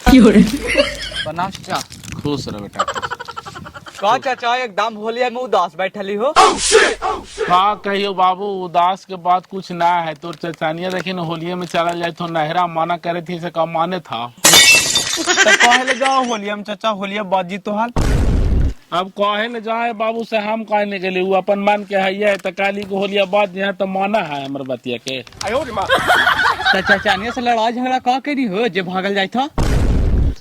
प्रणाम चाचा। खुश रह बेटा। का चाचा एकदम होलिया में उदास बैठली हो? का कहियो बाबू, उदास के बाद कुछ ना है। तो चचानिया देखी न होलिया में चला जाए तो नहरा माना करे थी से का माने था। तो कहे ले जाओ होलिया में चाचा, होलिया बाजी तो हाल। अब कहे ले जाए बाबू से हम कहने के लिए वो अपन मान के है तो काली को होलिया बात यहाँ तो माना है हमर बतिया के। तो चचानिया से लड़ाई झगड़ा का करी हो जे भागल जाए था?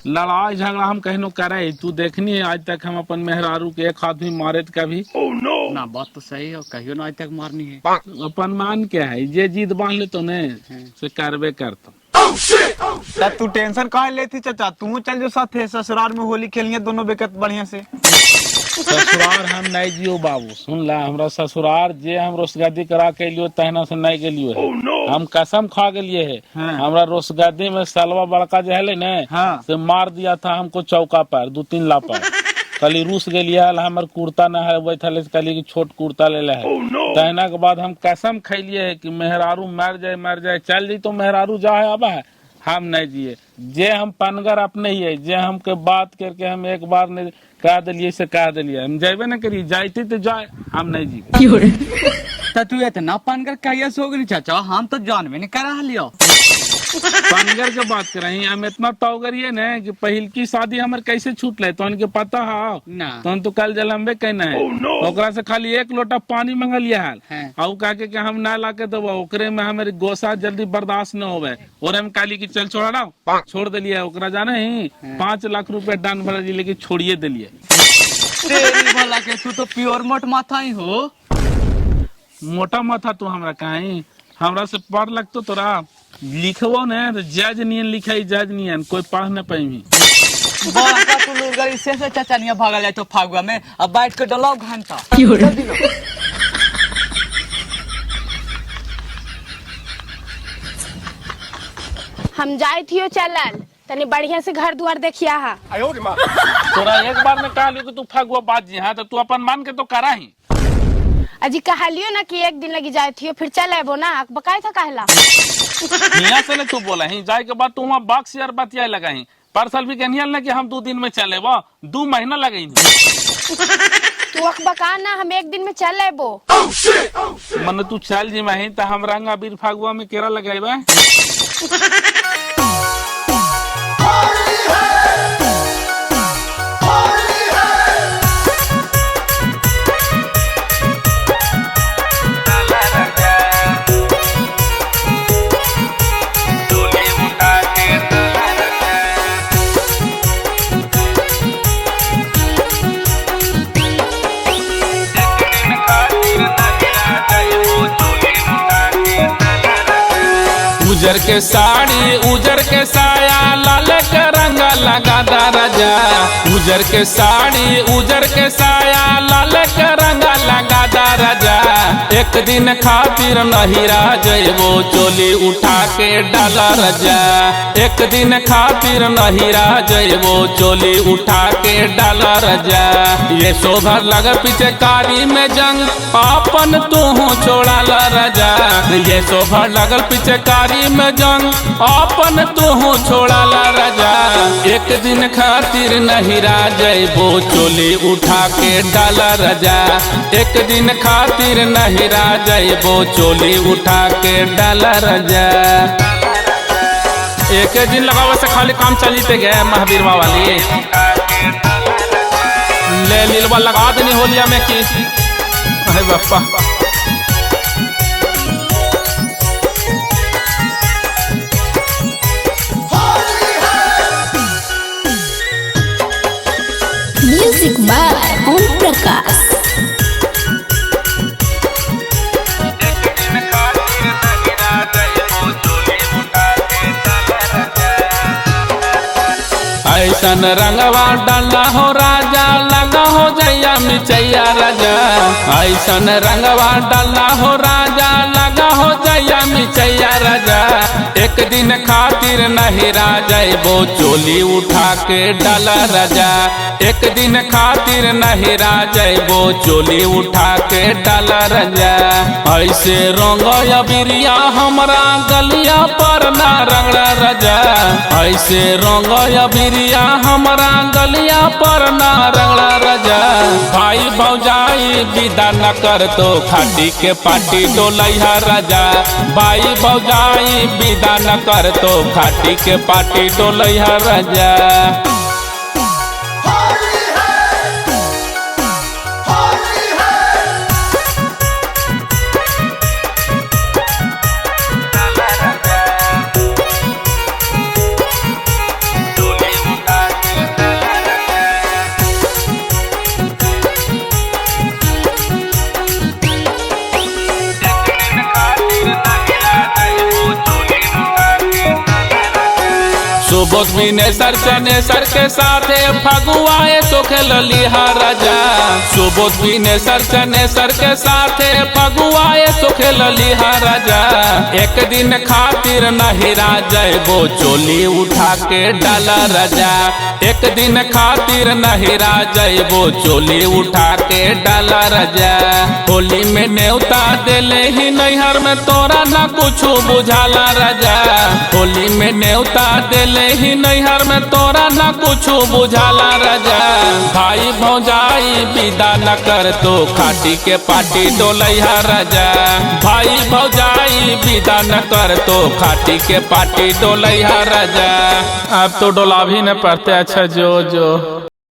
लड़ाई झगड़ा हम कहनो करे, तू देखनी है आज तक हम अपन मेहरारू के एक हाथ भी मारे कभी। ना बात तो सही है, कहियो ना आज तक मारनी है। अपन मान के है जे जीत बांध ले तो ने से करबे करता। तू टेंशन काहे लेती चाचा, तू चल जो साथे ससुराल में होली खेलिए दोनों बेकत बढ़िया से। ससुराल हम नहीं जियो बाबू, सुन ला हमरा ससुराल जे हम रोसगद्दी करा के लियो तहना से नहीं गेलियो है। हम कसम खा गेलिए है। हमरा रोसगद्दी में सलवा बड़का जो है ने से मार दिया था हमको चौका पर 2-3 लापा। कली रूस गेलिए हमर कुर्ता न है बैठल कली की छोट कुर्ता ले ले है। तहना के बाद हम कसम खैलिए है कि मेहरारू मर जाए चल जी तो मेहरारू जा है अब है हम नहीं जिए। जे हम पनगर अपने ही है, जे हमके बात करके हम एक बार ने कह दिलिए से कह दिलिए हम जेबे न करी जाती तो जाए हम नहीं जी। तो तू इतना पनगर कहिया सो गई चाचा, हम तो जानबे नहीं करा लियो। पनगर के बात कर रही हम इतना तौगरिए न कि पहिल की शादी हमर कैसे छूट ले तो इनके पता है ना तो कल जलम्बे कहना है। ओकरा से खाली 1 लोटा पानी मंगलिया है और कह के हम ना ला के देबो ओकरे में हमारे गोसा जल्दी बर्दाश्त न होवे और हम काली की चल छोड़ा ना छोड़ दिलिए। ओकरा जाने ही 5 लाख रुपए डान भर जी लेके छोड़िए दिलिए। तेरी भला के तू तो प्योर मोट माथा ही हो। मोटा माथा तू हमरा कहीं हमरा से पढ़ लगतो तोरा लिखबो न जज नियन लिखाई जज नियन कोई पढ़ न पाई। बड़ा तू लोग इससे से चचानिया भागल जाए तो फागुआ में अब बैठ के डलाओ घंटा। हम जाए थियो चलल तनी बढ़िया से घर द्वार देखिया हा। तोरा एक बार में कहा लियो तू फागुआ बात जी हाँ तो तू अपन मान के तो करा ही। अजी कहलियो ना कि 1 दिन लगी जाए थियो फिर चल आबो ना बकाय था कहला। हिया से ने तू बोला ही जाए के बाद तू वहां बॉक्स यार बतिया लगा ही पार्सल भी कहनियल ना कि हम 2 दिन में चले वो 2 महीना लगे। तू अखबका ना हम 1 दिन में चल आबो। मन तू चल जी मही तो हम रंग अबीर फागुआ में केरा लगाइबा। उजर के साड़ी उजर के साया लाल के रंग लगा दा राजा। उजर के साड़ी उजर के साया लाल के रंग लगा दा राजा। 1 दिन खातिर नहीं रह जइबो चोली उठा के डाला राजा। 1 दिन खातिर नहीं रह जइबो चोली उठा के डाला राजा। ये शोभर लग पीछे कारी में जंग अपन तू छोड़ा ला राजा। ये शोभर लगल पीछे कारी में जंग अपन तू छोड़ा ला राजा। 1 दिन खातिर नहीं रह जइबो चोली उठा के डाला राजा। 1 दिन खातिर नहीं रह जइबो चोली उठा के डाला राजा। 1 दिन लगावे से खाली काम चलते गए महावीर वाली ले लीलवा लगा देनी होलिया में की। अरे बापा म्यूजिक बाय ओम प्रकाश। ऐसन रंगवा डाला हो राजा लगा हो जैया मिचैया राजा। ऐसन रंगवा डाला हो राजा लगा हो जैया मिचैया राजा। 1 दिन खातिर नहीं रह जैबो चोली उठा के डाला राजा। एक दिन खातिर नहिरा जैबो चोली उठा के डाला राजा। ऐसे रंग अबिरिया हमरा गलिया पर ना रंगड़ा राजा। ऐसे रंग अबिरिया हमरा गलिया पर ना रंगड़ा राजा। भाई भौजाई विदा न कर तो खाटी के पाटी डोलैहा राजा। भाई भौजाई विदा न कर तो खाटी के पाटी डोलैहा राजा। सुबोध विनेसर चनेसर के साथे फगुआए तो खेलिहा राजा। सुबोध विनेसर चनेसर के साथे फगुआए तो खेलिहा राजा। एक दिन खातिर नहिरा जैबो चोली उठा के डाला राजा। एक दिन खातिर नहिरा जैबो चोली उठा के डाला राजा। होली में न्योता देले ही नैहर में तोरा ना कुछ बुझाला राजा। होली में न्योता देले ही नैहर में तोरा ना कुछ बुझाला राजा। भाई भौजाई विदा न कर तो खाटी के पाटी डोलैहा राजा। भाई भौजाई विदा न कर तो खाटी के पाटी डोलैहा राजा। अब तो डोला भी न पड़ते। अच्छा जो